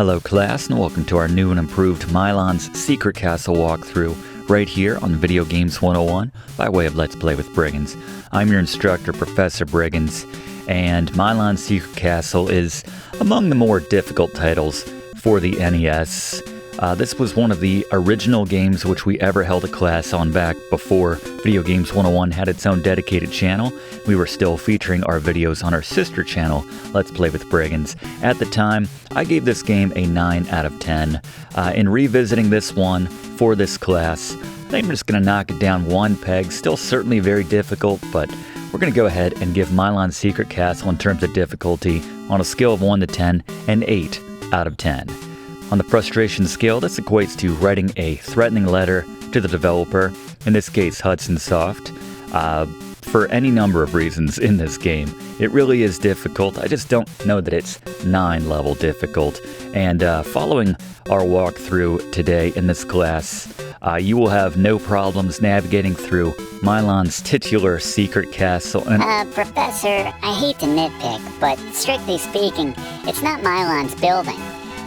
Hello class, and welcome to our new and improved Milon's Secret Castle walkthrough right here on Video Games 101 by way of Let's Play with Brigands. I'm your instructor, Professor Brigands, and Milon's Secret Castle is among the more difficult titles for the NES. This was one of the original games which we ever held a class on back before Video Games 101 had its own dedicated channel. We were still featuring our videos on our sister channel, Let's Play with Brigands. At the time, I gave this game a 9 out of 10. In revisiting this one for this class, I think I'm just going to knock it down one peg. Still certainly very difficult, but we're going to go ahead and give Milon's Secret Castle in terms of difficulty on a scale of 1 to 10, an 8 out of 10. On the frustration scale, this equates to writing a threatening letter to the developer, in this case Hudson Soft, for any number of reasons in this game. It really is difficult. I just don't know that it's 9 level difficult. And following our walkthrough today in this class, you will have no problems navigating through Milon's titular secret castle. Professor, I hate to nitpick, but strictly speaking, it's not Milon's building.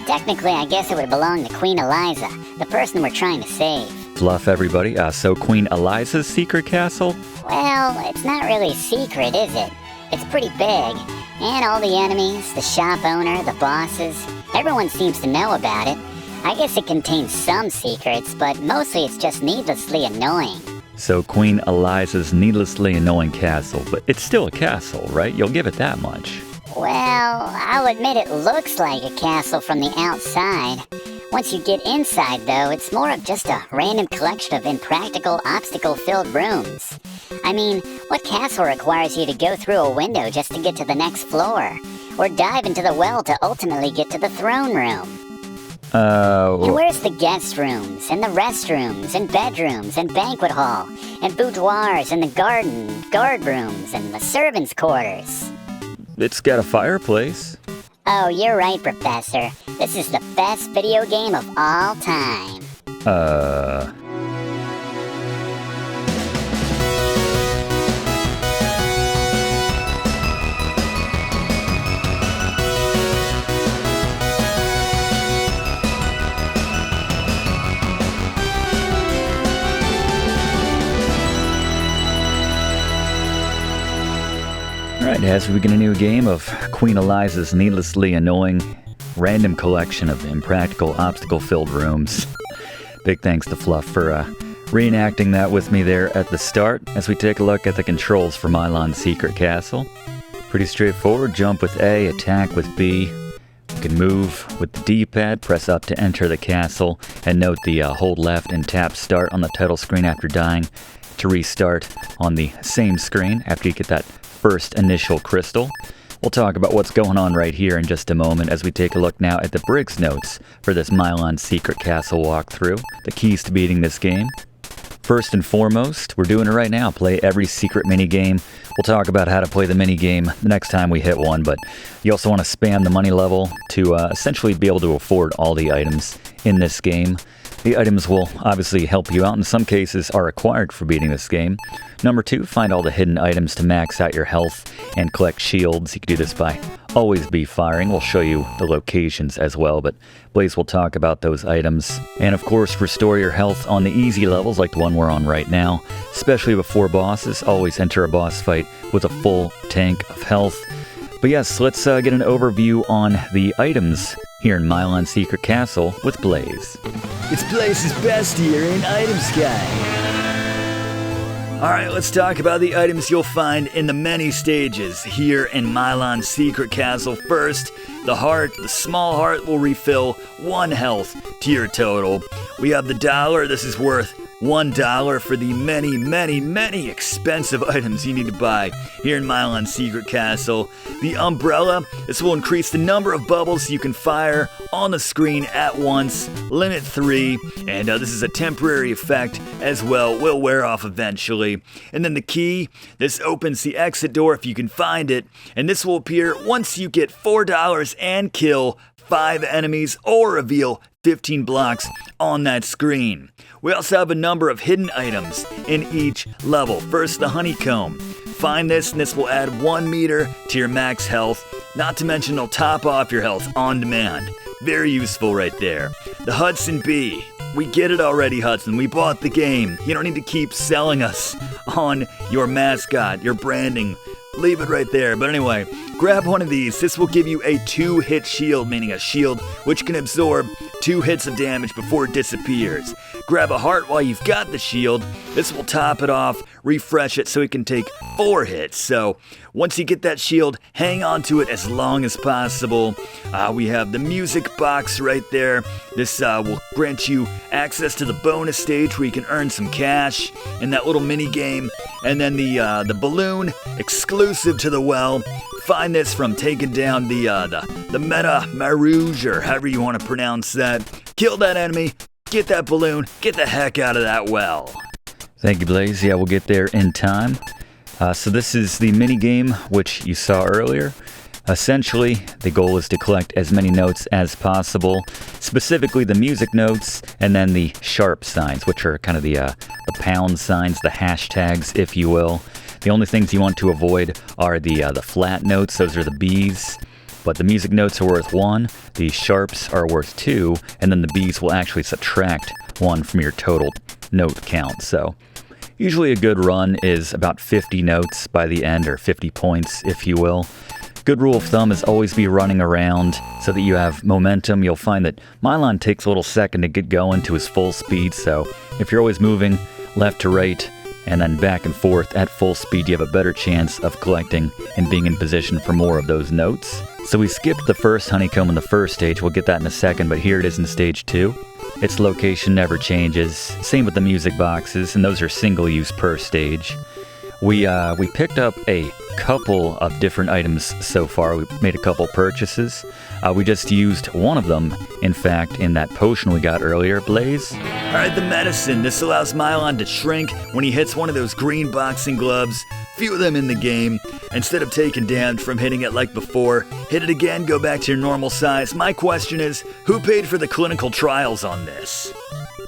Technically, I guess it would belong to Queen Eliza, the person we're trying to save. Fluff, everybody. So Queen Eliza's secret castle? Well, it's not really secret, is it? It's pretty big. And all the enemies, the shop owner, the bosses, everyone seems to know about it. I guess it contains some secrets, but mostly it's just needlessly annoying. So Queen Eliza's needlessly annoying castle, but it's still a castle, right? You'll give it that much. Well, I'll admit it looks like a castle from the outside. Once you get inside, though, it's more of just a random collection of impractical, obstacle-filled rooms. I mean, what castle requires you to go through a window just to get to the next floor? Or dive into the well to ultimately get to the throne room? And where's the guest rooms, and the restrooms, and bedrooms, and banquet hall, and boudoirs, and the guard rooms, and the servants' quarters? It's got a fireplace. Oh, you're right, Professor. This is the best video game of all time. Alright, as we begin a new game of Queen Eliza's needlessly annoying random collection of impractical obstacle-filled rooms. Big thanks to Fluff for reenacting that with me there at the start as we take a look at the controls for Milon's Secret Castle. Pretty straightforward. Jump with A, attack with B. You can move with the D-pad, press up to enter the castle, and note the hold left and tap start on the title screen after dying to restart on the same screen after you get that first initial crystal. We'll talk about what's going on right here in just a moment as we take a look now at the Briggs notes for this Milon's Secret Castle walkthrough, the keys to beating this game. First and foremost, we're doing it right now. Play every secret minigame. We'll talk about how to play the minigame the next time we hit one, but you also want to spam the money level to essentially be able to afford all the items in this game. The items will obviously help you out. In some cases are required for beating this game. Number 2, find all the hidden items to max out your health and collect shields. You can do this by always be firing. We'll show you the locations as well, but Blaze will talk about those items. And of course, restore your health on the easy levels like the one we're on right now, especially before bosses. Always enter a boss fight with a full tank of health. But yes, let's get an overview on the items here in Milon's Secret Castle with Blaze. It's Blaze's best here in Items Guide. Alright, let's talk about the items you'll find in the many stages here in Milon's Secret Castle. First, the heart. The small heart will refill 1 health to your total. We have the dollar. This is worth $1 for the many, many, many expensive items you need to buy here in Milon's Secret Castle. The umbrella. This will increase the number of bubbles you can fire on the screen at once. Limit 3. And this is a temporary effect as well. Will wear off eventually. And then the key. This opens the exit door if you can find it. And this will appear once you get $4 and kill 5 enemies or reveal 15 blocks on that screen. We also have a number of hidden items in each level. First, the honeycomb. Find this and this will add 1 meter to your max health. Not to mention it'll top off your health on demand. Very useful right there. The Hudson Bee. We get it already, Hudson. We bought the game. You don't need to keep selling us on your mascot, your branding. Leave it right there. But anyway, grab one of these. This will give you a 2-hit shield, meaning a shield which can absorb 2 hits of damage before it disappears. Grab a heart while you've got the shield. This will top it off, refresh it so it can take 4 hits. So once you get that shield, hang on to it as long as possible. We have the music box right there. This will grant you access to the bonus stage where you can earn some cash in that little mini game. And then the balloon, exclusive to the well. Find this from taking down the Meta Marouge, or however you want to pronounce that. Kill that enemy, get that balloon, get the heck out of that well. Thank you, Blaze. Yeah, we'll get there in time. So this is the mini game, which you saw earlier. Essentially, the goal is to collect as many notes as possible, specifically the music notes, and then the sharp signs, which are kind of the pound signs, the hashtags, if you will. The only things you want to avoid are the flat notes. Those are the B's. But the music notes are worth 1, the sharps are worth 2, and then the B's will actually subtract 1 from your total note count. So usually a good run is about 50 notes by the end, or 50 points, if you will. Good rule of thumb is always be running around so that you have momentum. You'll find that Milon takes a little second to get going to his full speed, so if you're always moving left to right and then back and forth at full speed, you have a better chance of collecting and being in position for more of those notes. So we skipped the first honeycomb in the first stage. We'll get that in a second, but here it is in stage 2. Its location never changes. Same with the music boxes, and those are single use per stage. We picked up a couple of different items so far. We made a couple purchases. We just used one of them, in fact, in that potion we got earlier. Blaze? Alright, the medicine. This allows Milon to shrink when he hits one of those green boxing gloves. Few of them in the game. Instead of taking damage from hitting it like before, hit it again, go back to your normal size. My question is, who paid for the clinical trials on this?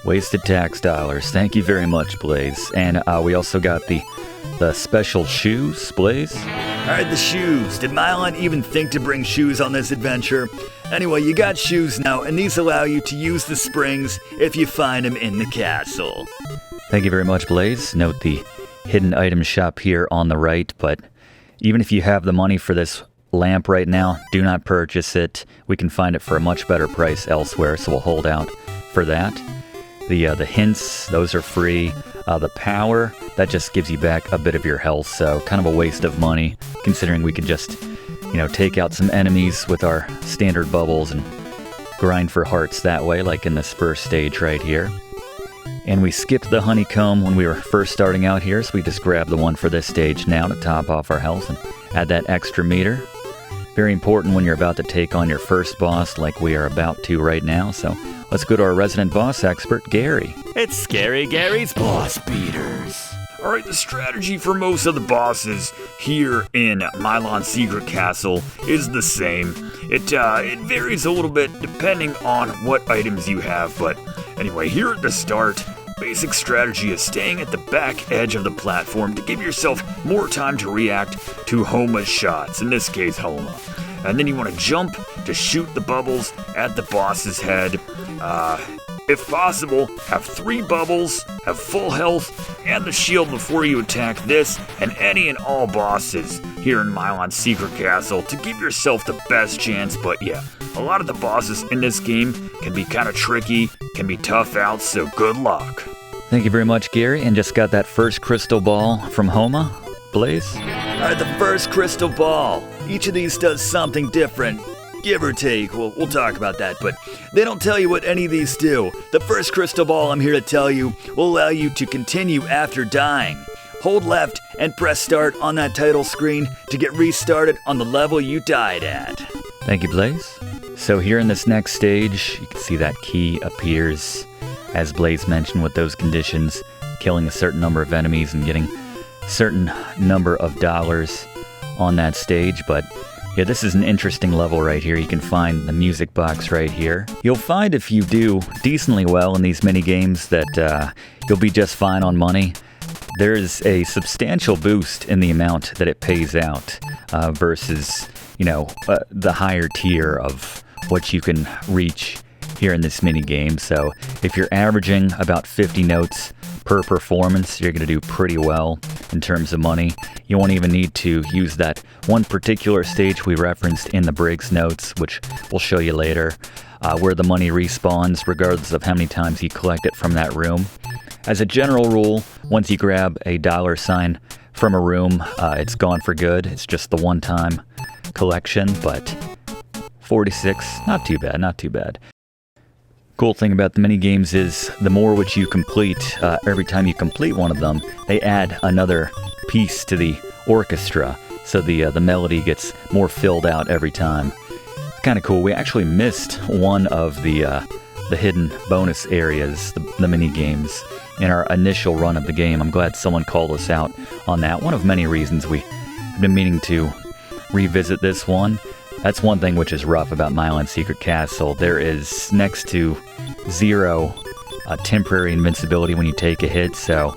Wasted tax dollars. Thank you very much, Blaze. And we also got the special shoes, Blaze? Alright, the shoes. Did Milon even think to bring shoes on this adventure? Anyway, you got shoes now, and these allow you to use the springs if you find them in the castle. Thank you very much, Blaze. Note the hidden item shop here on the right, but even if you have the money for this lamp right now, do not purchase it. We can find it for a much better price elsewhere, so we'll hold out for that. The hints, those are free. The power, that just gives you back a bit of your health, so kind of a waste of money, considering we could just, take out some enemies with our standard bubbles and grind for hearts that way, like in this first stage right here. And we skipped the honeycomb when we were first starting out here, so we just grabbed the one for this stage now to top off our health and add that extra meter. Very important when you're about to take on your first boss, like we are about to right now, so let's go to our resident boss expert, Gary. It's Scary Gary's Boss Beaters. Alright, the strategy for most of the bosses here in Milon's Secret Castle is the same. It varies a little bit depending on what items you have, but anyway, here at the start, basic strategy is staying at the back edge of the platform to give yourself more time to react to Homa's shots, in this case Homa. And then you want to jump to shoot the bubbles at the boss's head. If possible, have 3 bubbles, have full health, and the shield before you attack this and any and all bosses here in Milon's Secret Castle to give yourself the best chance. But yeah, a lot of the bosses in this game can be kind of tricky, can be tough out, so good luck. Thank you very much, Gary, and just got that first crystal ball from Homa. Blaze? Alright, the first crystal ball. Each of these does something different. Give or take, we'll talk about that, but they don't tell you what any of these do. The first crystal ball I'm here to tell you will allow you to continue after dying. Hold left and press start on that title screen to get restarted on the level you died at. Thank you, Blaze. So here in this next stage, you can see that key appears, as Blaze mentioned, with those conditions, killing a certain number of enemies and getting a certain number of dollars on that stage, but yeah, this is an interesting level right here. You can find the music box right here. You'll find if you do decently well in these mini games that you'll be just fine on money. There is a substantial boost in the amount that it pays out versus the higher tier of what you can reach here in this mini game. So if you're averaging about 50 notes per performance, you're going to do pretty well in terms of money. You won't even need to use that one particular stage we referenced in the Briggs notes, which we'll show you later, where the money respawns regardless of how many times you collect it from that room. As a general rule, once you grab a $sign from a room, it's gone for good. It's just the one-time collection, but 46, not too bad, not too bad. Cool thing about the mini games is the more which you complete, every time you complete one of them, they add another piece to the orchestra, so the melody gets more filled out every time. It's kind of cool. We actually missed one of the hidden bonus areas, the mini games, in our initial run of the game. I'm glad someone called us out on that. One of many reasons we have been meaning to revisit this one. That's one thing which is rough about Milon Secret Castle. There is next to zero temporary invincibility when you take a hit, so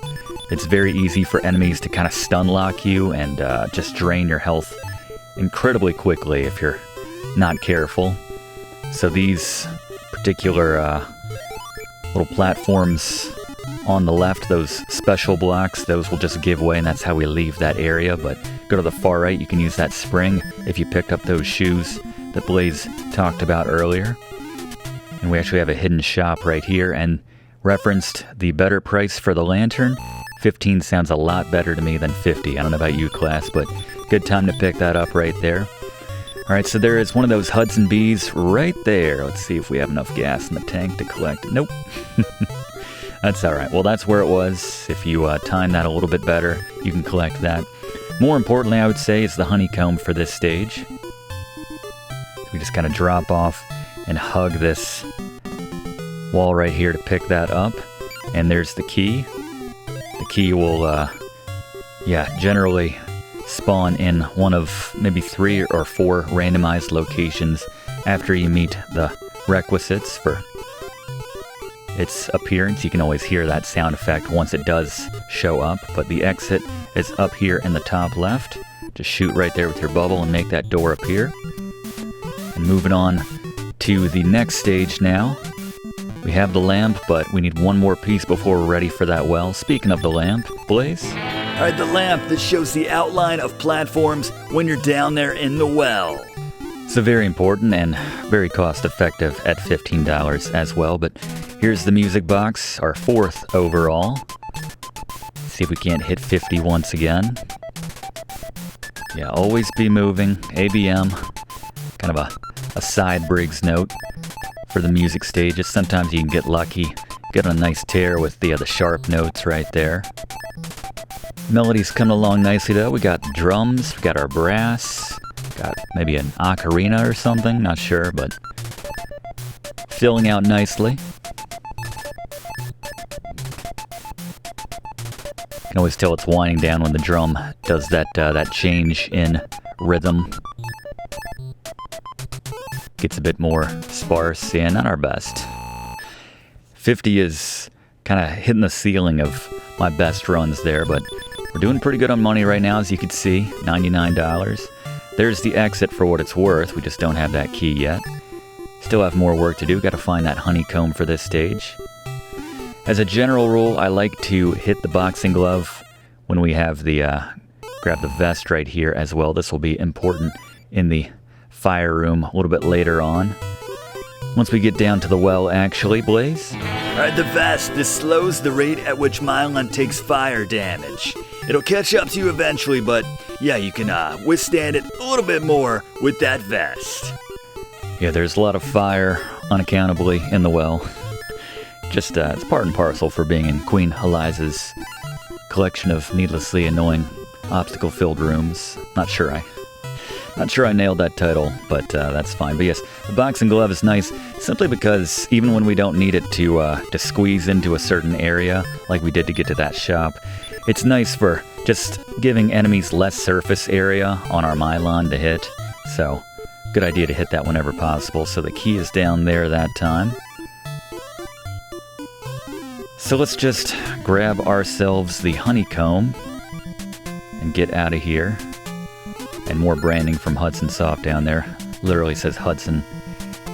it's very easy for enemies to kind of stun lock you and just drain your health incredibly quickly if you're not careful. So these particular little platforms on the left, those special blocks, those will just give way, and that's how we leave that area. But go to the far right, you can use that spring if you picked up those shoes that Blaze talked about earlier. And we actually have a hidden shop right here, and referenced the better price for the lantern. 15 sounds a lot better to me than 50. I don't know about you, class, but good time to pick that up right there. Alright, so there is one of those Hudson Bees right there. Let's see if we have enough gas in the tank to collect it. Nope. That's alright. Well, that's where it was. If you time that a little bit better, you can collect that. More importantly, I would say, is the honeycomb for this stage. We just kind of drop off and hug this wall right here to pick that up. And there's the key. The key will, generally spawn in one of maybe 3 or 4 randomized locations after you meet the requisites for its appearance. You can always hear that sound effect once it does show up, but the exit is up here in the top left. Just shoot right there with your bubble and make that door appear. And moving on to the next stage now. We have the lamp, but we need one more piece before we're ready for that well. Speaking of the lamp, Blaze? Alright, the lamp that shows the outline of platforms when you're down there in the well. So very important and very cost effective at $15 as well, but here's the music box, our 4th overall. See if we can't hit 50 once again. Yeah, always be moving, ABM, kind of a side Briggs note for the music stages. Sometimes you can get lucky, get a nice tear with the sharp notes right there. Melody's coming along nicely though. We got drums, we got our brass, got maybe an ocarina or something, not sure, but filling out nicely. You can always tell it's winding down when the drum does that change in rhythm. Gets a bit more sparse, and not our best. 50 is kind of hitting the ceiling of my best runs there, but we're doing pretty good on money right now, as you can see, $99. There's the exit for what it's worth. We just don't have that key yet. Still have more work to do. Got to find that honeycomb for this stage. As a general rule, I like to hit the boxing glove when we have the grab the vest right here as well. This will be important in the fire room a little bit later on. Once we get down to the well, actually, Blaze? Alright, the vest. This slows the rate at which Milon takes fire damage. It'll catch up to you eventually, but yeah, you can withstand it a little bit more with that vest. Yeah, there's a lot of fire, unaccountably, in the well. Just, it's part and parcel for being in Queen Eliza's collection of needlessly annoying obstacle-filled rooms. Not sure I nailed that title, but that's fine. But yes, the boxing glove is nice simply because even when we don't need it to squeeze into a certain area, like we did to get to that shop, it's nice for just giving enemies less surface area on our Milon to hit. So, good idea to hit that whenever possible. So the key is down there that time. So let's just grab ourselves the honeycomb and get out of here. And more branding from Hudson Soft down there. Literally says Hudson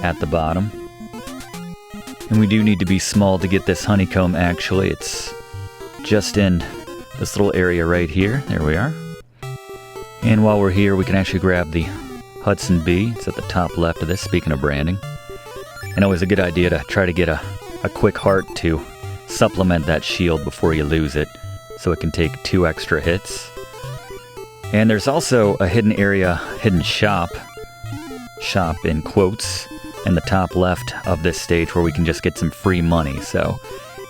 at the bottom. And we do need to be small to get this honeycomb, actually. It's just in this little area right here. There we are. And while we're here, we can actually grab the Hudson Bee. It's at the top left of this, speaking of branding. And always a good idea to try to get a quick heart to supplement that shield before you lose it, so it can take 2 extra hits. And there's also a hidden area, hidden shop in quotes, in the top left of this stage where we can just get some free money. So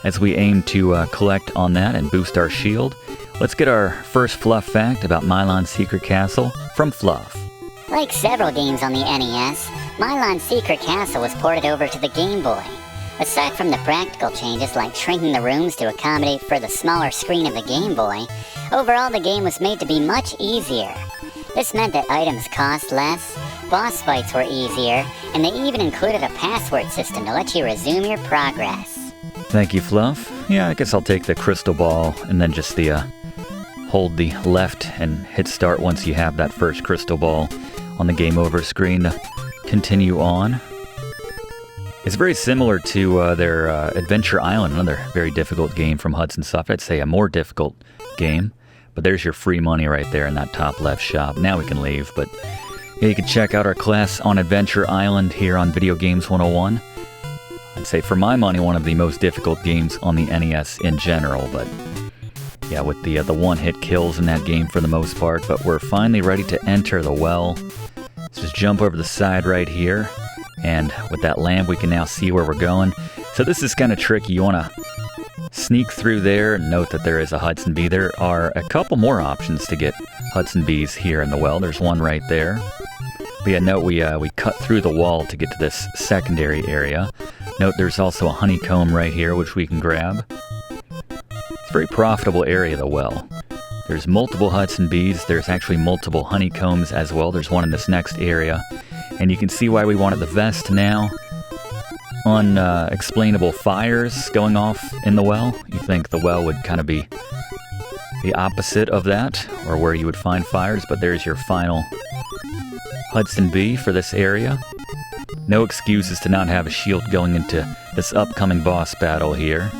as we aim to collect on that and boost our shield, let's get our first Fluff fact about Milon's Secret Castle from Fluff. Like several games on the NES, Milon's Secret Castle was ported over to the Game Boy. Aside from the practical changes like shrinking the rooms to accommodate for the smaller screen of the Game Boy, overall the game was made to be much easier. This meant that items cost less, boss fights were easier, and they even included a password system to let you resume your progress. Thank you, Fluff. Yeah, I guess I'll take the crystal ball and then just hold the left and hit start once you have that first crystal ball on the game over screen to continue on. It's very similar to their Adventure Island, another very difficult game from Hudson Soft. I'd say a more difficult game, but there's your free money right there in that top left shop. Now we can leave, but yeah, you can check out our class on Adventure Island here on Video Games 101. I'd say for my money, one of the most difficult games on the NES in general, but yeah, with the one-hit kills in that game for the most part. But we're finally ready to enter the well. Let's just jump over the side right here. And with that lamp, we can now see where we're going. So this is kind of tricky. You want to sneak through there and note that there is a Hudson Bee. There are a couple more options to get Hudson Bees here in the well. There's one right there. But yeah, note we cut through the wall to get to this secondary area. Note there's also a honeycomb right here, which we can grab. It's a very profitable area, the well. There's multiple Hudson Bees. There's actually multiple honeycombs as well. There's one in this next area. And you can see why we wanted the vest now. Unexplainable fires going off in the well. You think the well would kind of be the opposite of that, or where you would find fires, but there's your final Hudson Bee for this area. No excuses to not have a shield going into this upcoming boss battle here.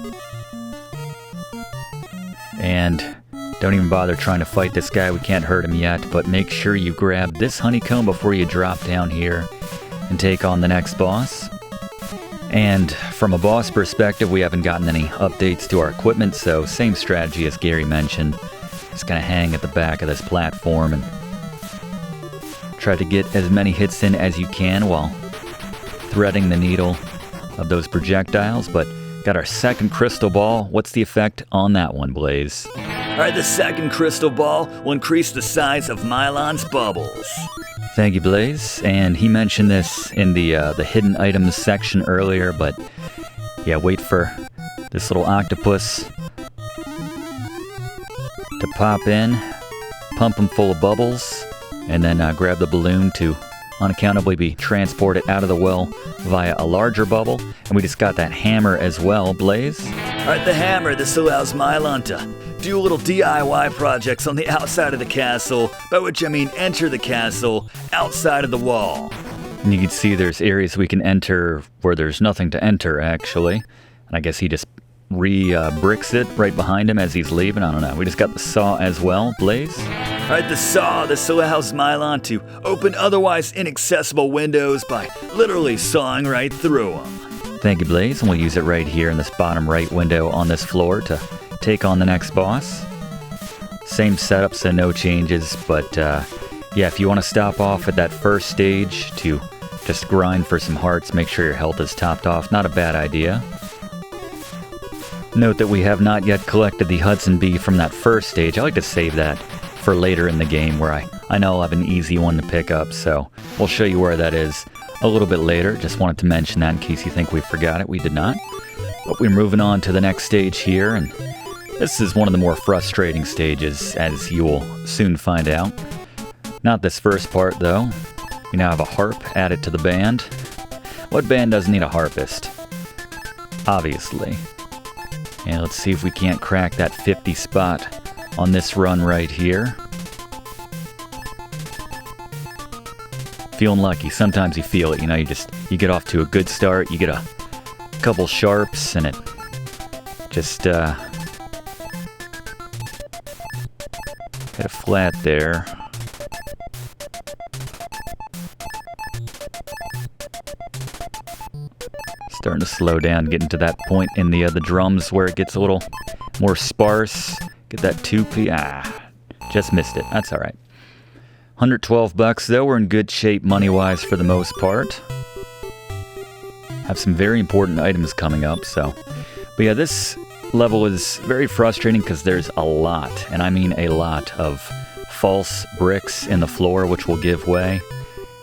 And don't even bother trying to fight this guy, we can't hurt him yet, but make sure you grab this honeycomb before you drop down here and take on the next boss. And from a boss perspective, we haven't gotten any updates to our equipment, so same strategy as Gary mentioned. Just gonna hang at the back of this platform and try to get as many hits in as you can while threading the needle of those projectiles. But got our second crystal ball. What's the effect on that one, Blaze? Alright, the second crystal ball will increase the size of Milon's bubbles. Thank you, Blaze. And he mentioned this in the hidden items section earlier, but yeah, wait for this little octopus to pop in, pump him full of bubbles, and then grab the balloon to unaccountably be transported out of the well via a larger bubble. And we just got that hammer as well, Blaze. Alright, the hammer. This allows Milon to do little DIY projects on the outside of the castle, by which I mean enter the castle outside of the wall. And you can see there's areas we can enter where there's nothing to enter, actually. And I guess he just bricks it right behind him as he's leaving. I don't know. We just got the saw as well, Blaze. Alright, the saw. This allows Milon to open otherwise inaccessible windows by literally sawing right through them. Thank you, Blaze. And we'll use it right here in this bottom right window on this floor to take on the next boss. Same setup, so no changes, but yeah, if you want to stop off at that first stage to just grind for some hearts, make sure your health is topped off. Not a bad idea. Note that we have not yet collected the Hudson Bee from that first stage. I like to save that for later in the game where I know I'll have an easy one to pick up, so we'll show you where that is a little bit later. Just wanted to mention that in case you think we forgot it. We did not. But we're moving on to the next stage here, and this is one of the more frustrating stages, as you will soon find out. Not this first part, though. We now have a harp added to the band. What band doesn't need a harpist? Obviously. And let's see if we can't crack that 50 spot on this run right here. feeling lucky. Sometimes you feel it, you get off to a good start, you get a couple sharps, and it just hit a flat there. Starting to slow down, getting to that point in the drums where it gets a little more sparse. Get that 2p. Just missed it. That's all right. $112 though. We're in good shape money-wise for the most part. Have some very important items coming up, so. But yeah, this level is very frustrating because there's a lot, and I mean a lot, of false bricks in the floor which will give way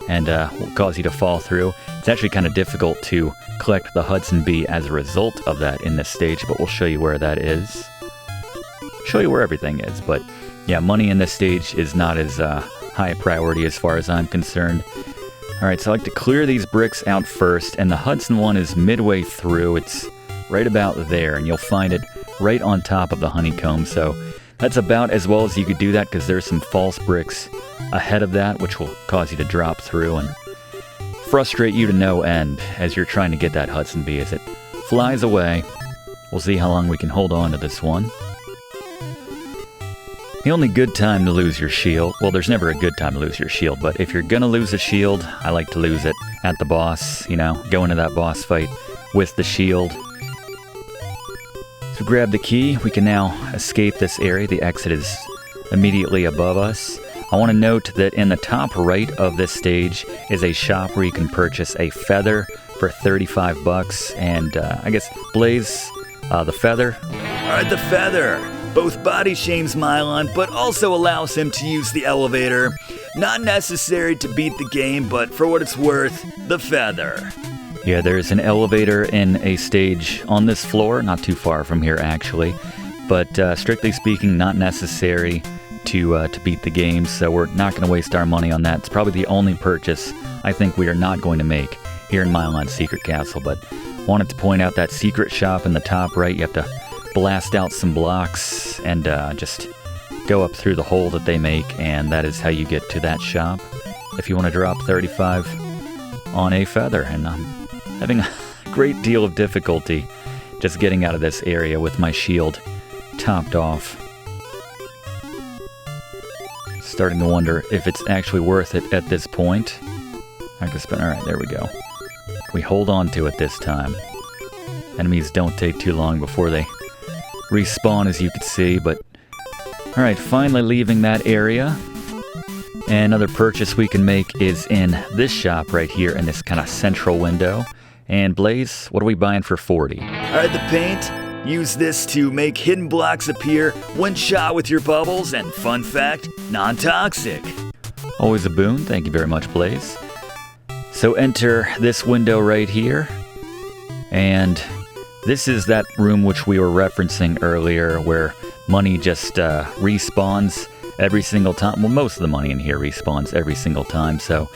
and will cause you to fall through. It's actually kind of difficult to collect the Hudson Bee as a result of that in this stage, but we'll show you where that is. Show you where everything is, but yeah, money in this stage is not as high a priority as far as I'm concerned. Alright, so I like to clear these bricks out first, and the Hudson one is midway through. It's right about there, and you'll find it right on top of the honeycomb, so that's about as well as you could do that because there's some false bricks ahead of that which will cause you to drop through and frustrate you to no end as you're trying to get that Hudson Bee as it flies away. We'll see how long we can hold on to this one. The only good time to lose your shield, well, there's never a good time to lose your shield, but if you're gonna lose a shield, I like to lose it at the boss, go into that boss fight with the shield. So grab the key, we can now escape this area. The exit is immediately above us. I want to note that in the top right of this stage is a shop where you can purchase a feather for $35, and I guess Blaze, the feather. Alright, the feather. Both body shames Milon, but also allows him to use the elevator. Not necessary to beat the game, but for what it's worth, the feather. Yeah, there's an elevator in a stage on this floor, not too far from here actually, but strictly speaking, not necessary to beat the game, so we're not going to waste our money on that. It's probably the only purchase I think we are not going to make here in Milon's Secret Castle, but wanted to point out that secret shop in the top right. You have to blast out some blocks and just go up through the hole that they make, and that is how you get to that shop if you want to drop 35 on a feather. And I'm having a great deal of difficulty just getting out of this area with my shield topped off. Starting to wonder if it's actually worth it at this point. I can spin. Alright, there we go. We hold on to it this time. Enemies don't take too long before they respawn, as you can see, but alright, finally leaving that area. And another purchase we can make is in this shop right here in this kind of central window. And Blaze, what are we buying for 40? Alright, the paint. Use this to make hidden blocks appear when shot with your bubbles, and fun fact, non-toxic. Always a boon. Thank you very much, Blaze. So enter this window right here, and this is that room which we were referencing earlier where money just respawns every single time. Well, most of the money in here respawns every single time, so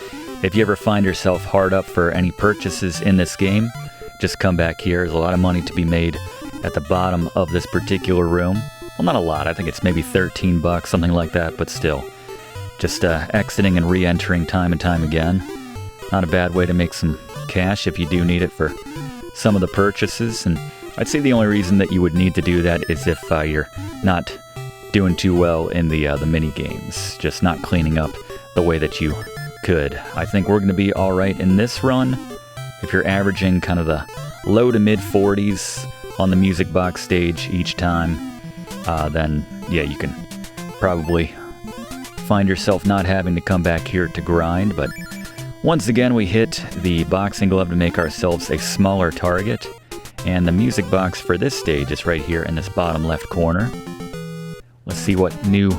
if you ever find yourself hard up for any purchases in this game, just come back here. There's a lot of money to be made at the bottom of this particular room. Well, not a lot. I think it's maybe $13, something like that, but still. Just exiting and re-entering time and time again. Not a bad way to make some cash if you do need it for some of the purchases. And I'd say the only reason that you would need to do that is if you're not doing too well in the mini games, just not cleaning up the way that you could. I think we're going to be all right in this run. If you're averaging kind of the low to mid 40s on the music box stage each time, then yeah, you can probably find yourself not having to come back here to grind. But once again, we hit the boxing glove to make ourselves a smaller target, and the music box for this stage is right here in this bottom left corner. Let's see what new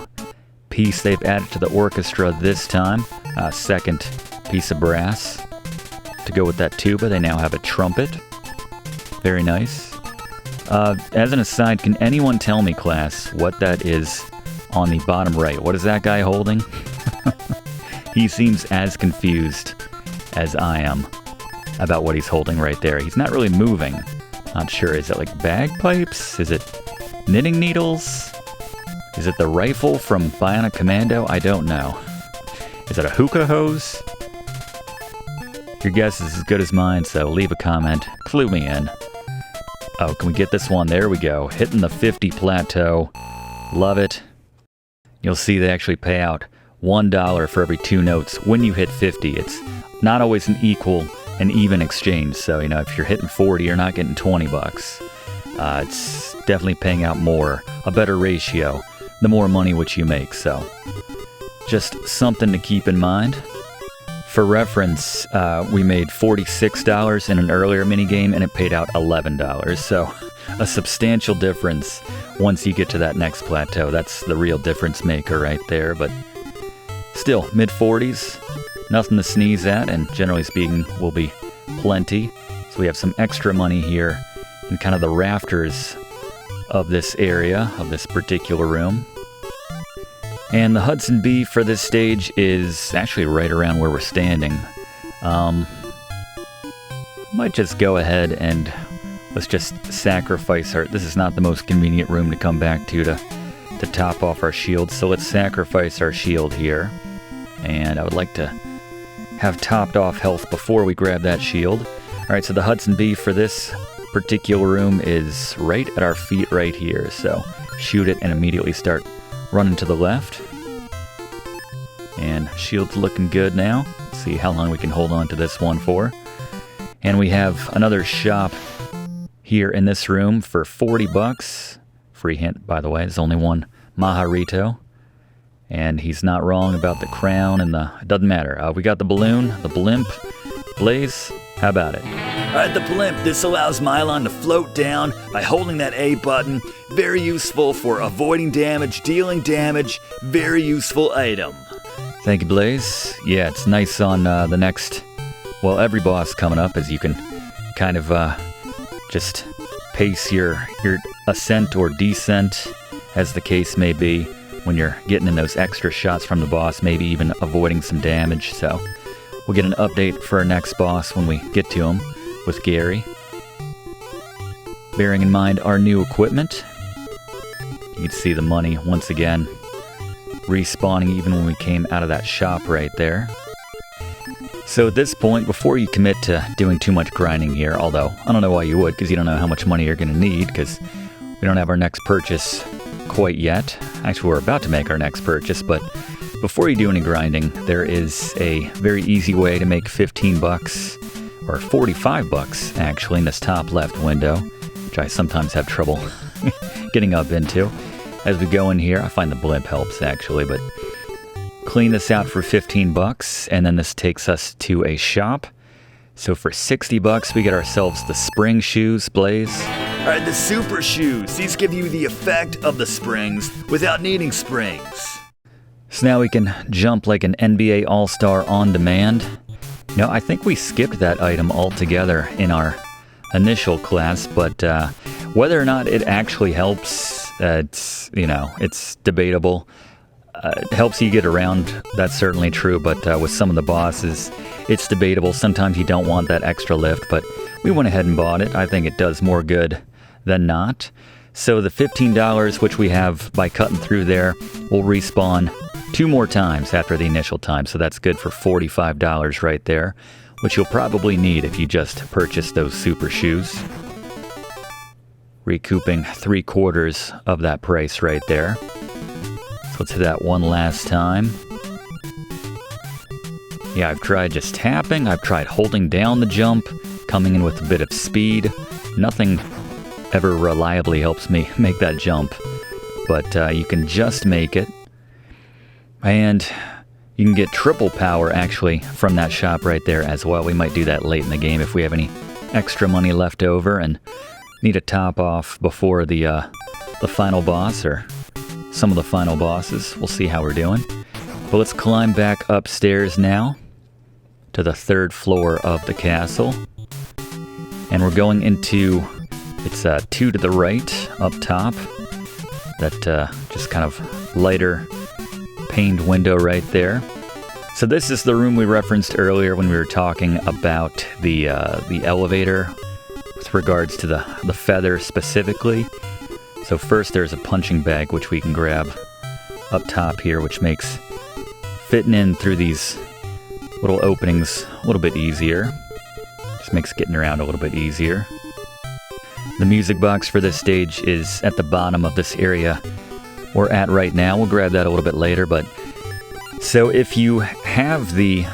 piece they've added to the orchestra this time. Second piece of brass to go with that tuba. They now have a trumpet. Very nice. As an aside, can anyone tell me, class, what that is on the bottom right? What is that guy holding? He seems as confused as I am about what he's holding right there. He's not really moving. Not sure. Is it like bagpipes? Is it knitting needles? Is it the rifle from Bionic Commando? I don't know. Is it a hookah hose? Your guess is as good as mine, so leave a comment. Clue me in. Oh, can we get this one? There we go. Hitting the 50 plateau. Love it. You'll see they actually pay out $1 for every 2 notes when you hit 50. It's not always an equal and even exchange. So, if you're hitting 40, you're not getting 20 bucks. It's definitely paying out more, a better ratio, the more money which you make. So, just something to keep in mind. For reference, we made $46 in an earlier minigame, and it paid out $11. So, a substantial difference once you get to that next plateau. That's the real difference maker right there. But still, mid-40s, nothing to sneeze at, and generally speaking, will be plenty. So we have some extra money here in kind of the rafters of this area, of this particular room. And the Hudson Bee for this stage is actually right around where we're standing. Might just go ahead and let's just sacrifice our... This is not the most convenient room to come back to top off our shield, so let's sacrifice our shield here. And I would like to have topped off health before we grab that shield. Alright, so the Hudson Bee for this particular room is right at our feet right here. So shoot it and immediately start running to the left. And shield's looking good now. Let's see how long we can hold on to this one for. And we have another shop here in this room for 40 bucks. Free hint, by the way, there's only one Maharito. And he's not wrong about the crown and it doesn't matter. We got the balloon, the blimp. Blaze, how about it? Alright, the blimp. This allows Milon to float down by holding that A button. Very useful for avoiding damage, dealing damage. Very useful item. Thank you, Blaze. Yeah, it's nice on the next, every boss coming up, as you can kind of just pace your ascent or descent, as the case may be, when you're getting in those extra shots from the boss, maybe even avoiding some damage. So we'll get an update for our next boss when we get to him with Gary. Bearing in mind our new equipment, you can see the money once again respawning even when we came out of that shop right there. So at this point, before you commit to doing too much grinding here, although I don't know why you would, because you don't know how much money you're going to need, because we don't have our next purchase quite yet. Actually, we're about to make our next purchase, but before you do any grinding, there is a very easy way to make 15 bucks, or 45 bucks actually, in this top left window, which I sometimes have trouble getting up into. As we go in here, I find the blimp helps actually, but clean this out for 15 bucks, and then this takes us to a shop. So for 60 bucks, we get ourselves the spring shoes, Blaze. Alright, the super shoes. These give you the effect of the springs without needing springs. So now we can jump like an NBA All-Star on demand. I think we skipped that item altogether in our initial class, but whether or not it actually helps, it's debatable. It helps you get around, that's certainly true, but with some of the bosses, it's debatable. Sometimes you don't want that extra lift, but we went ahead and bought it. I think it does more good than not. So the $15, which we have by cutting through there, will respawn 2 more times after the initial time, so that's good for $45 right there, which you'll probably need if you just purchase those super shoes. Recouping 3/4 of that price right there. So let's hit that one last time. Yeah, I've tried just tapping, I've tried holding down the jump, coming in with a bit of speed. Nothing ever reliably helps me make that jump, but you can just make it. And you can get triple power actually from that shop right there as well. We might do that late in the game if we have any extra money left over and need a top off before the final boss or some of the final bosses. We'll see how we're doing. But let's climb back upstairs now to the 3rd floor of the castle. And we're going into, it's 2 to the right up top. That just kind of lighter paned window right there. So this is the room we referenced earlier when we were talking about the elevator with regards to the feather specifically. So first there's a punching bag which we can grab up top here, which makes fitting in through these little openings a little bit easier. Just makes getting around a little bit easier. The music box for this stage is at the bottom of this area we're at right now. We'll grab that a little bit later, but so if you have the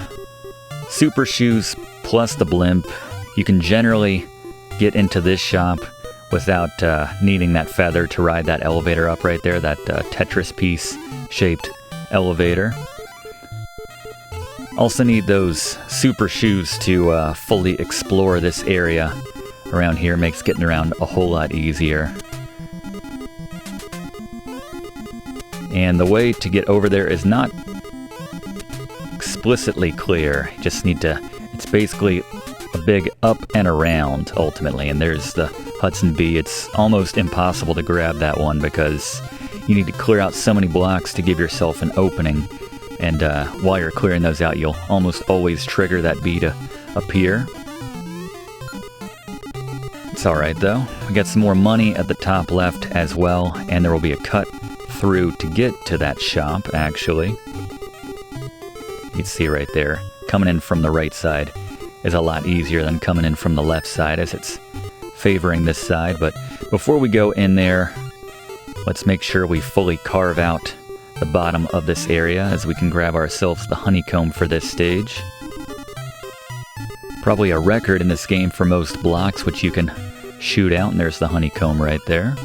super shoes plus the blimp, you can generally get into this shop without needing that feather to ride that elevator up right there, that Tetris piece shaped elevator. Also need those super shoes to fully explore this area around here. Makes getting around a whole lot easier. And the way to get over there is not explicitly clear. You just need to, it's basically a big up and around ultimately. And there's the Hudson Bee. It's almost impossible to grab that one because you need to clear out so many blocks to give yourself an opening. And while you're clearing those out, you'll almost always trigger that bee to appear. It's alright though. We got some more money at the top left as well, and there will be a cut through to get to that shop, actually. You can see right there, coming in from the right side is a lot easier than coming in from the left side, as it's favoring this side. But before we go in there, let's make sure we fully carve out the bottom of this area, as we can grab ourselves the honeycomb for this stage. Probably a record in this game for most blocks, which you can shoot out, and there's the honeycomb right there.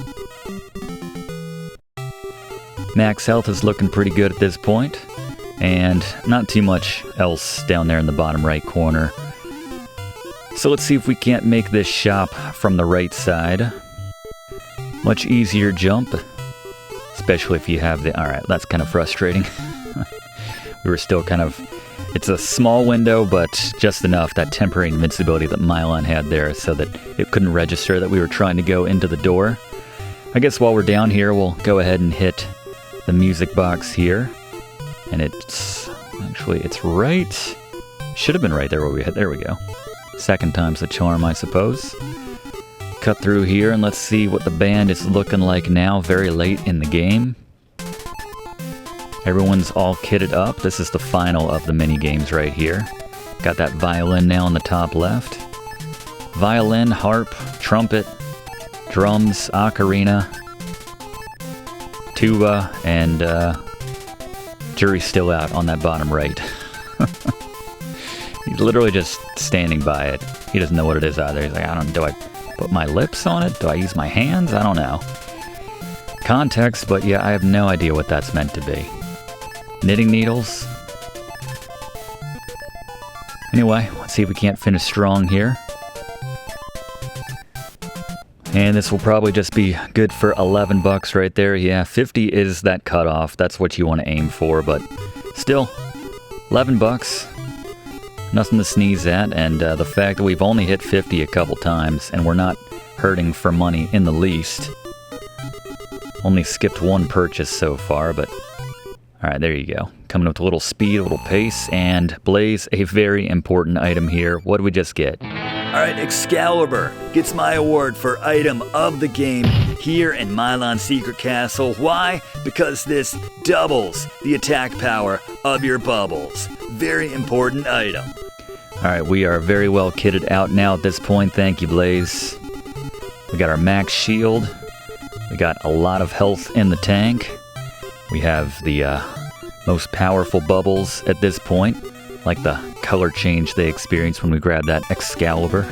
Max health is looking pretty good at this point, and not too much else down there in the bottom right corner. So let's see if we can't make this shop from the right side. Much easier jump, especially if you have the... Alright, that's kind of frustrating. We were still kind of... It's a small window, but just enough, that temporary invincibility that Milon had there, so that it couldn't register that we were trying to go into the door. I guess while we're down here, we'll go ahead and hit the music box here. And it's... Actually, it's right... Should have been right there where we hit. There we go. Second time's the charm, I suppose. Cut through here, and let's see what the band is looking like now, very late in the game. Everyone's all kitted up. This is the final of the mini games right here. Got that violin now on the top left. Violin, harp, trumpet, drums, ocarina, tuba, and jury's still out on that bottom right. He's literally just standing by it. He doesn't know what it is either. He's like, do I put my lips on it? Do I use my hands? I don't know. Context, but yeah, I have no idea what that's meant to be. Knitting needles. Anyway, let's see if we can't finish strong here. And this will probably just be good for 11 bucks right there. Yeah, 50 is that cutoff. That's what you want to aim for, but still, 11 bucks. Nothing to sneeze at, and the fact that we've only hit 50 a couple times, and we're not hurting for money in the least. Only skipped one purchase so far, but... Alright, there you go. Coming with a little speed, a little pace, and Blaze, a very important item here. What did we just get? Alright, Excalibur gets my award for item of the game here in Milon's Secret Castle. Why? Because this doubles the attack power of your bubbles. Very important item. Alright, we are very well kitted out now at this point. Thank you, Blaze. We got our max shield. We got a lot of health in the tank. We have the most powerful bubbles at this point, like the color change they experience when we grab that Excalibur.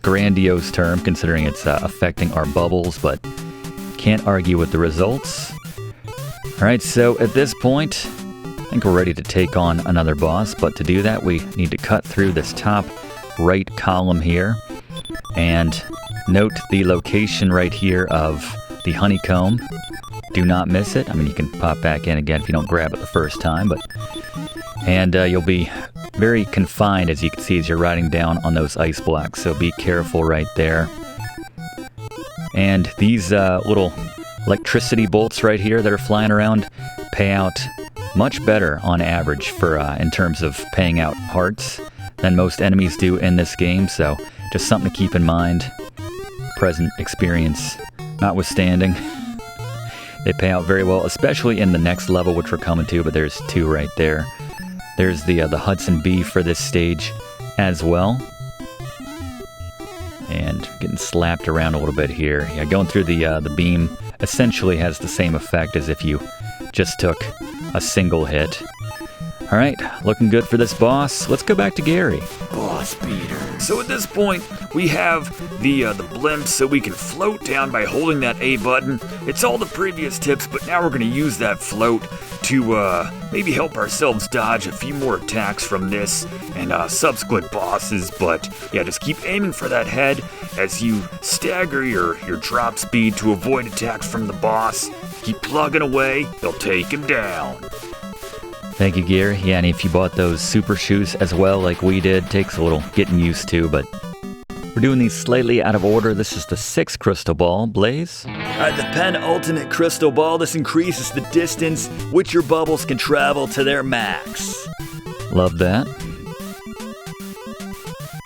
Grandiose term, considering it's affecting our bubbles, but can't argue with the results. Alright, so at this point, I think we're ready to take on another boss, but to do that, we need to cut through this top right column here, and note the location right here of the honeycomb. Do not miss it. I mean, you can pop back in again if you don't grab it the first time, but... And you'll be very confined, as you can see, as you're riding down on those ice blocks, so be careful right there. And these little electricity bolts right here that are flying around pay out much better on average for in terms of paying out hearts than most enemies do in this game, so just something to keep in mind. Present experience notwithstanding. They pay out very well, especially in the next level, which we're coming to, but there's two right there. There's the Hudson Bee for this stage as well. And getting slapped around a little bit here. Yeah, going through the beam essentially has the same effect as if you just took a single hit. All right, looking good for this boss. Let's go back to Gary. Boss beater. So at this point, we have the blimp so we can float down by holding that A button. It's all the previous tips, but now we're going to use that float to maybe help ourselves dodge a few more attacks from this and subsequent bosses. But yeah, just keep aiming for that head as you stagger your drop speed to avoid attacks from the boss. Keep plugging away, they'll take him down. Thank you, Gary. Yeah, and if you bought those super shoes as well, like we did, takes a little getting used to, but we're doing these slightly out of order. This is the 6th crystal ball. Blaze? Alright, the penultimate crystal ball. This increases the distance which your bubbles can travel to their max. Love that.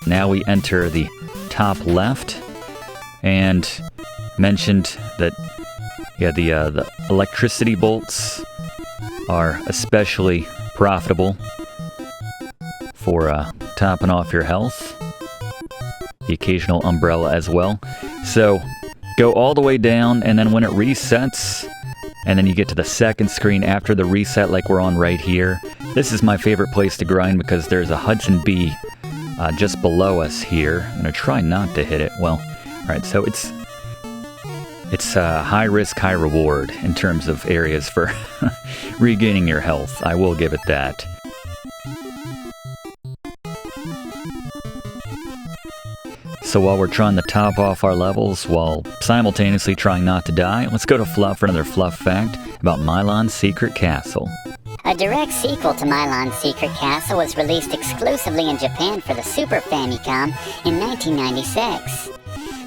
Now we enter the top left, and mentioned that, yeah, the electricity bolts are especially profitable for topping off your health. The occasional umbrella as well. So go all the way down, and then when it resets, and then you get to the 2nd screen after the reset like we're on right here. This is my favorite place to grind because there's a Hudson Bee just below us here. I'm going to try not to hit it. Well, alright, so it's high risk, high reward in terms of areas for regaining your health. I will give it that. So while we're trying to top off our levels while simultaneously trying not to die, let's go to Fluff for another Fluff fact about Milon's Secret Castle. A direct sequel to Milon's Secret Castle was released exclusively in Japan for the Super Famicom in 1996.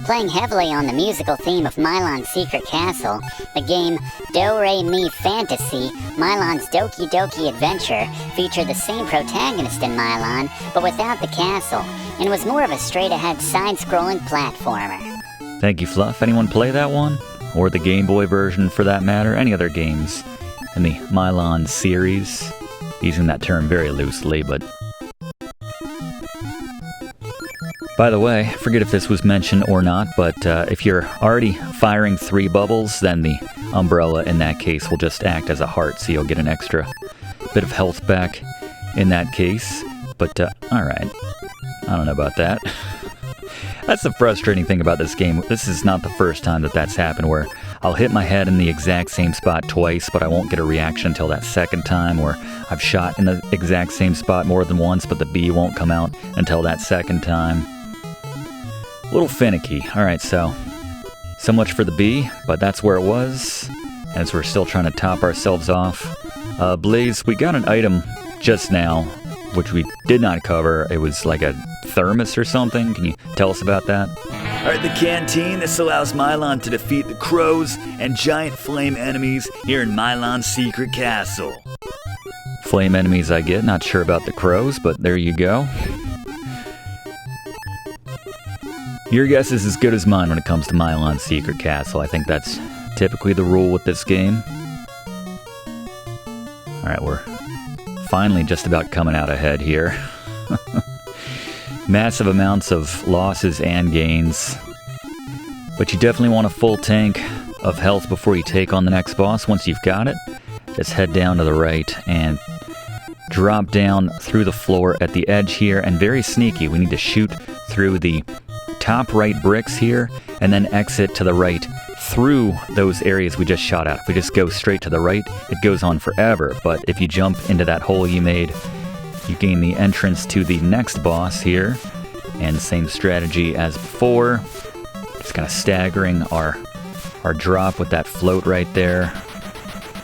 Playing heavily on the musical theme of Milon's Secret Castle, the game Do-Re-Mi Fantasy, Milon's Doki Doki Adventure, featured the same protagonist in Milon, but without the castle, and was more of a straight-ahead side-scrolling platformer. Thank you, Fluff. Anyone play that one? Or the Game Boy version, for that matter? Any other games in the Milon series? Using that term very loosely, but... By the way, I forget if this was mentioned or not, but if you're already firing 3 bubbles, then the umbrella in that case will just act as a heart, so you'll get an extra bit of health back in that case. But, alright. I don't know about that. That's the frustrating thing about this game. This is not the first time that that's happened, where I'll hit my head in the exact same spot twice, but I won't get a reaction until that 2nd time, or I've shot in the exact same spot more than once, but the bee won't come out until that 2nd time. A little finicky. Alright, so much for the bee, but that's where it was, as we're still trying to top ourselves off. Blaze, we got an item just now, which we did not cover. It was like a thermos or something. Can you tell us about that? Alright, the Canteen. This allows Milon to defeat the crows and giant flame enemies here in Milon's Secret Castle. Flame enemies I get. Not sure about the crows, but there you go. Your guess is as good as mine when it comes to Milon's Secret Castle. I think that's typically the rule with this game. Alright, we're finally just about coming out ahead here. Massive amounts of losses and gains. But you definitely want a full tank of health before you take on the next boss. Once you've got it, just head down to the right and drop down through the floor at the edge here. And very sneaky, we need to shoot through the top right bricks here, and then exit to the right through those areas we just shot at. If we just go straight to the right, it goes on forever, but if you jump into that hole you made, you gain the entrance to the next boss here, and same strategy as before, just kind of staggering our drop with that float right there,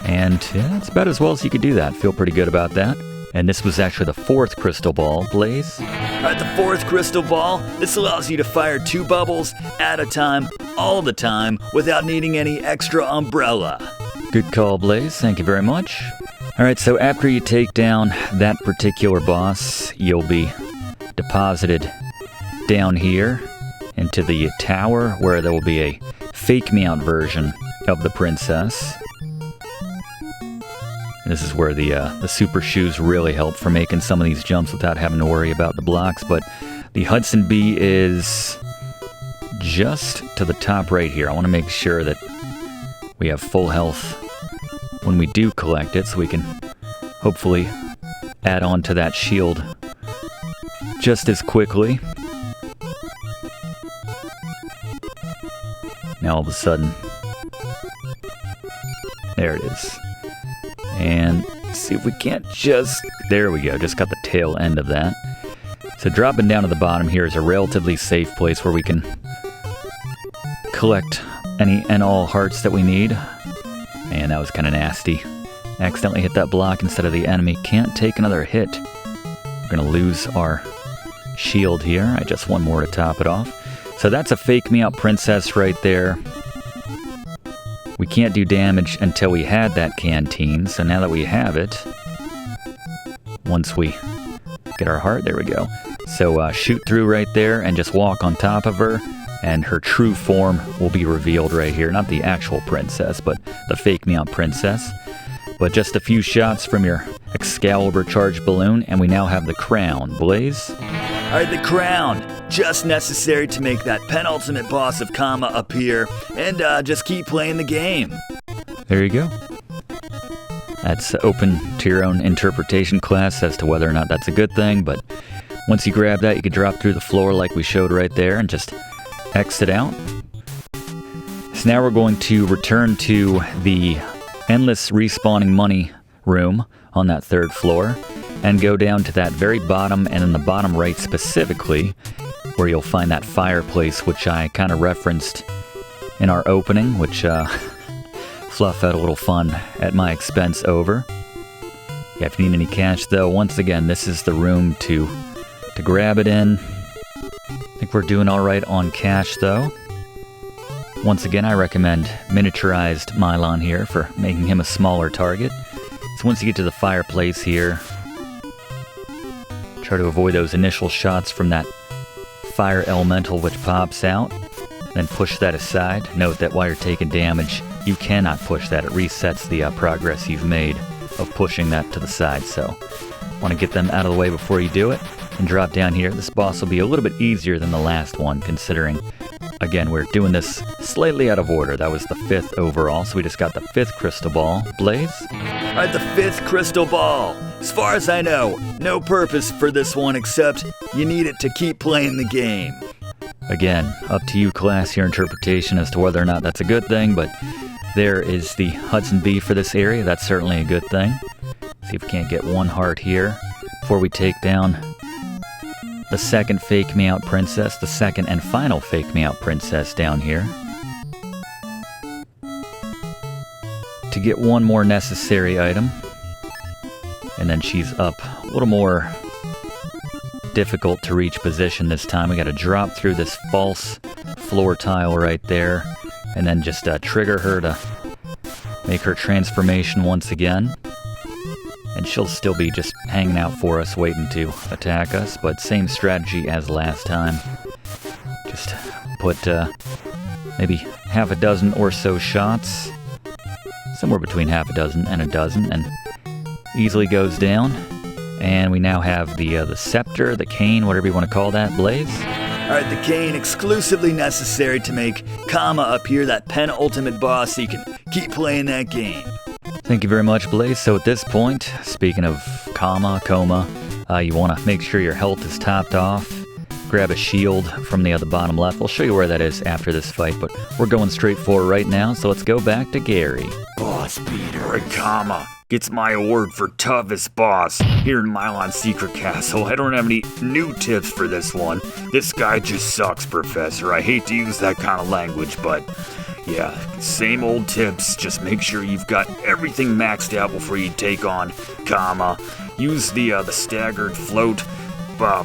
and yeah, it's about as well as you could do that. Feel pretty good about that. And this was actually the 4th crystal ball. Blaze? Alright, the 4th crystal ball. This allows you to fire 2 bubbles at a time, all the time, without needing any extra umbrella. Good call, Blaze. Thank you very much. Alright, so after you take down that particular boss, you'll be deposited down here into the tower, where there will be a fake me out version of the princess. And this is where the super shoes really help for making some of these jumps without having to worry about the blocks. But the Hudson Bee is just to the top right here. I want to make sure that we have full health when we do collect it, so we can hopefully add on to that shield just as quickly. Now all of a sudden, there it is. And see if we can't there we go, just got the tail end of that. So dropping down to the bottom here is a relatively safe place where we can collect any and all hearts that we need. And that was kind of nasty. Accidentally hit that block instead of the enemy. Can't take another hit. We're going to lose our shield here. I just one more to top it off. So that's a fake me out princess right there. We can't do damage until we had that canteen. So now that we have it, once we get our heart, there we go. So shoot through right there and just walk on top of her. And her true form will be revealed right here. Not the actual princess, but the fake me out princess. But just a few shots from your Excalibur charged balloon, and we now have the crown. Blaze? Alright, the crown. Just necessary to make that penultimate boss of Kama appear, and just keep playing the game. There you go. That's open to your own interpretation, class, as to whether or not that's a good thing, but once you grab that, you can drop through the floor like we showed right there, and just exit out. So now we're going to return to the endless respawning money room on that third floor and go down to that very bottom, and in the bottom right specifically, where you'll find that fireplace, which I kind of referenced in our opening, which Fluff had a little fun at my expense over. Yeah, if you need any cash though, once again, this is the room to grab it in. I think we're doing all right on cash though. Once again, I recommend miniaturized Milon here for making him a smaller target. So once you get to the fireplace here, try to avoid those initial shots from that fire elemental which pops out. Then push that aside. Note that while you're taking damage, you cannot push that. It resets the progress you've made of pushing that to the side. So want to get them out of the way before you do it. And drop down here. This boss will be a little bit easier than the last one, considering, again, we're doing this slightly out of order. That was the 5th overall, so we just got the 5th crystal ball. Blaze? Alright, the 5th crystal ball. As far as I know, no purpose for this one except you need it to keep playing the game. Again, up to you, class, your interpretation as to whether or not that's a good thing, but there is the Hudson Bee for this area. That's certainly a good thing. See if we can't get one heart here before we take down the second fake me out princess, the second and final fake me out princess down here. To get one more necessary item. And then she's up a little more difficult to reach position this time. We got to drop through this false floor tile right there. And then just trigger her to make her transformation once again. And she'll still be just hanging out for us, waiting to attack us, but same strategy as last time. Just put maybe half a dozen or so shots, somewhere between half a dozen and a dozen, and easily goes down. And we now have the scepter, the cane, whatever you want to call that. Blaze? Alright, the cane exclusively necessary to make Kama appear, that penultimate boss, so you can keep playing that game. Thank you very much, Blaze. So at this point, speaking of coma, you want to make sure your health is topped off. Grab a shield from the bottom left. We'll show you where that is after this fight, but we're going straight for it right now, so let's go back to Gary. Boss beater. Kama gets my award for toughest boss here in Milon's Secret Castle. I don't have any new tips for this one. This guy just sucks, Professor. I hate to use that kind of language, but yeah, same old tips. Just make sure you've got everything maxed out before you take on Kama. Use the staggered float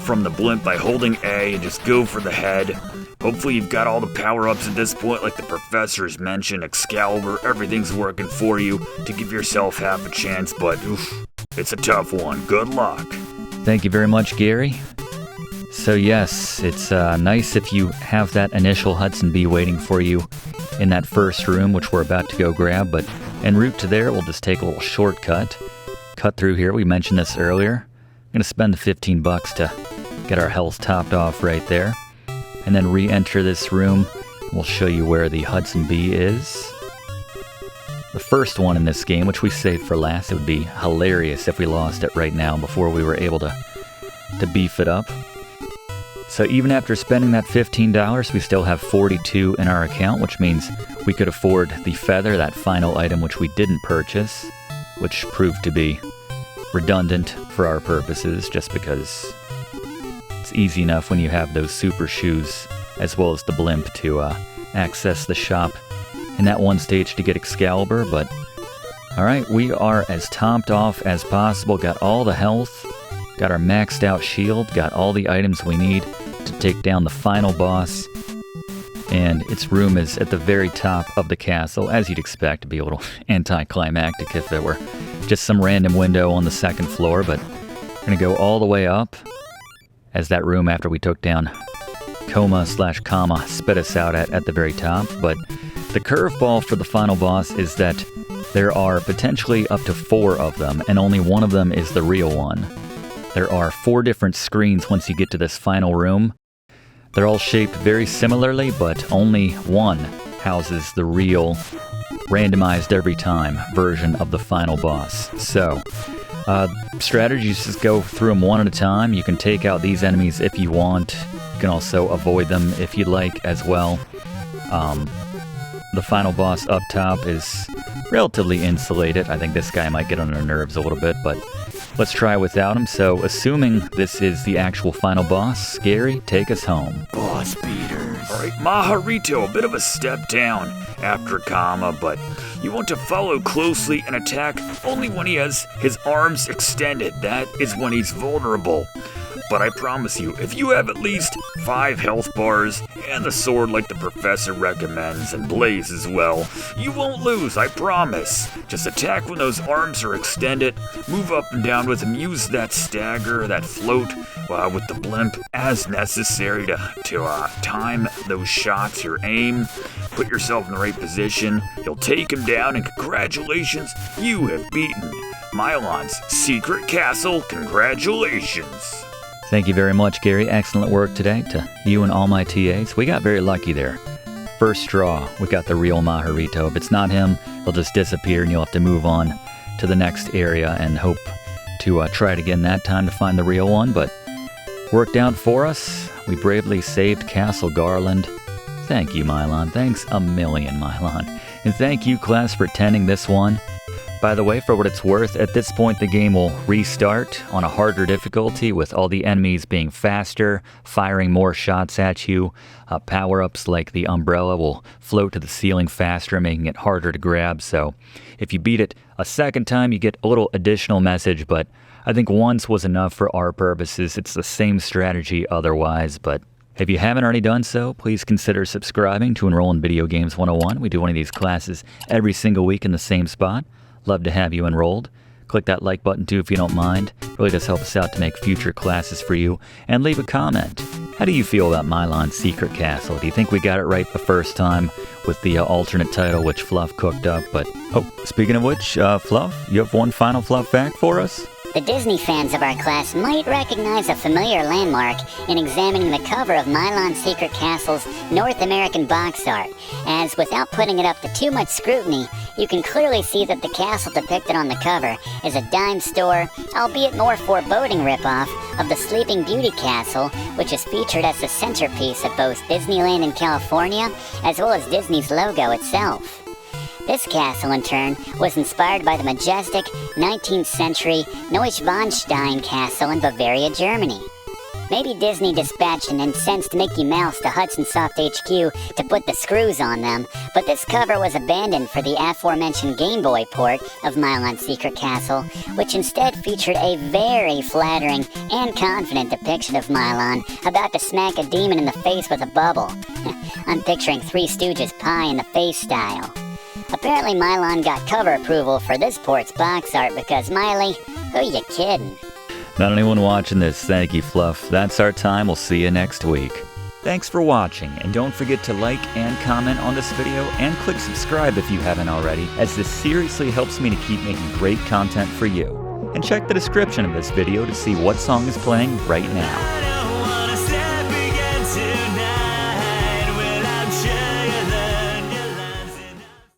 from the blimp by holding A and just go for the head. Hopefully you've got all the power-ups at this point, like the professor's mentioned, Excalibur, everything's working for you to give yourself half a chance, but oof, it's a tough one. Good luck. Thank you very much, Gary. So yes, it's nice if you have that initial Hudson Bee waiting for you in that first room, which we're about to go grab, but En route to there, we'll just take a little shortcut. Cut through here. We mentioned this earlier. I'm going to spend the $15 to get our health topped off right there. And then re-enter this room. We'll show you where the Hudson Bee is. The first one in this game, which we saved for last. It would be hilarious if we lost it right now before we were able to beef it up. So even after spending that $15, we still have 42 in our account, which means we could afford the feather, that final item which we didn't purchase, which proved to be redundant for our purposes, just because it's easy enough when you have those super shoes as well as the Blimp to access the shop in that one stage to get Excalibur. But alright, we are as topped off as possible, got all the health, got our maxed out shield, got all the items we need to take down the final boss. And its room is at the very top of the castle, as you'd expect. To be a little anticlimactic if it were just some random window on the second floor, but we're going to go all the way up, as that room after we took down Coma/Comma spit us out at the very top. But the curveball for the final boss is that there are potentially up to 4 of them, and only one of them is the real one. There are 4 different screens once you get to this final room. They're all shaped very similarly, but only one houses the real, randomized every time version of the final boss. So, strategies just go through them one at a time. You can take out these enemies if you want. You can also avoid them if you'd like as well. The final boss up top is relatively insulated. I think this guy might get on our nerves a little bit, but let's try without him. So, assuming this is the actual final boss, Scary, take us home. Boss beaters. Alright, Maharito, a bit of a step down after Kama, but you want to follow closely and attack only when he has his arms extended. That is when he's vulnerable. But I promise you, if you have at least 5 health bars and the sword like the professor recommends and Blaze as well, you won't lose, I promise. Just attack when those arms are extended, move up and down with him, use that stagger, that float with the Blimp as necessary to time those shots, your aim, put yourself in the right position. You'll take him down, and congratulations, you have beaten Milon's secret castle. Congratulations. Thank you very much, Gary. Excellent work today to you and all my TAs. We got very lucky there. First draw, we got the real Maharito. If it's not him, he'll just disappear and you'll have to move on to the next area and hope to try it again that time to find the real one. But worked out for us. We bravely saved Castle Garland. Thank you, Milon. Thanks a million, Milon. And thank you, class, for attending this one. By the way, for what it's worth, at this point the game will restart on a harder difficulty with all the enemies being faster, firing more shots at you. Power-ups like the umbrella will float to the ceiling faster, making it harder to grab. So if you beat it a second time, you get a little additional message, but I think once was enough for our purposes. It's the same strategy otherwise, but if you haven't already done so, please consider subscribing to Enroll in Video Games 101. We do one of these classes every single week in the same spot. Love to have you enrolled. Click that like button too if you don't mind. It really does help us out to make future classes for you. And leave a comment. How do you feel about Milon's Secret Castle? Do you think we got it right the first time with the alternate title which Fluff cooked up? But, oh, speaking of which, Fluff, you have one final Fluff fact for us? The Disney fans of our class might recognize a familiar landmark in examining the cover of Milon's Secret Castle's North American box art, as without putting it up to too much scrutiny, you can clearly see that the castle depicted on the cover is a dime store, albeit more foreboding ripoff of the Sleeping Beauty Castle, which is featured as the centerpiece of both Disneyland in California, as well as Disney's logo itself. This castle, in turn, was inspired by the majestic 19th century Neuschwanstein Castle in Bavaria, Germany. Maybe Disney dispatched an incensed Mickey Mouse to Hudson Soft HQ to put the screws on them, but this cover was abandoned for the aforementioned Game Boy port of Milon's Secret Castle, which instead featured a very flattering and confident depiction of Milon about to smack a demon in the face with a bubble. I'm picturing Three Stooges pie in the face style. Apparently Milon got cover approval for this port's box art because, Miley, who you kidding? Not anyone watching this, thank you, Fluff. That's our time. We'll see you next week. Thanks for watching, and don't forget to like and comment on this video, and click subscribe if you haven't already, as this seriously helps me to keep making great content for you. And check the description of this video to see what song is playing right now.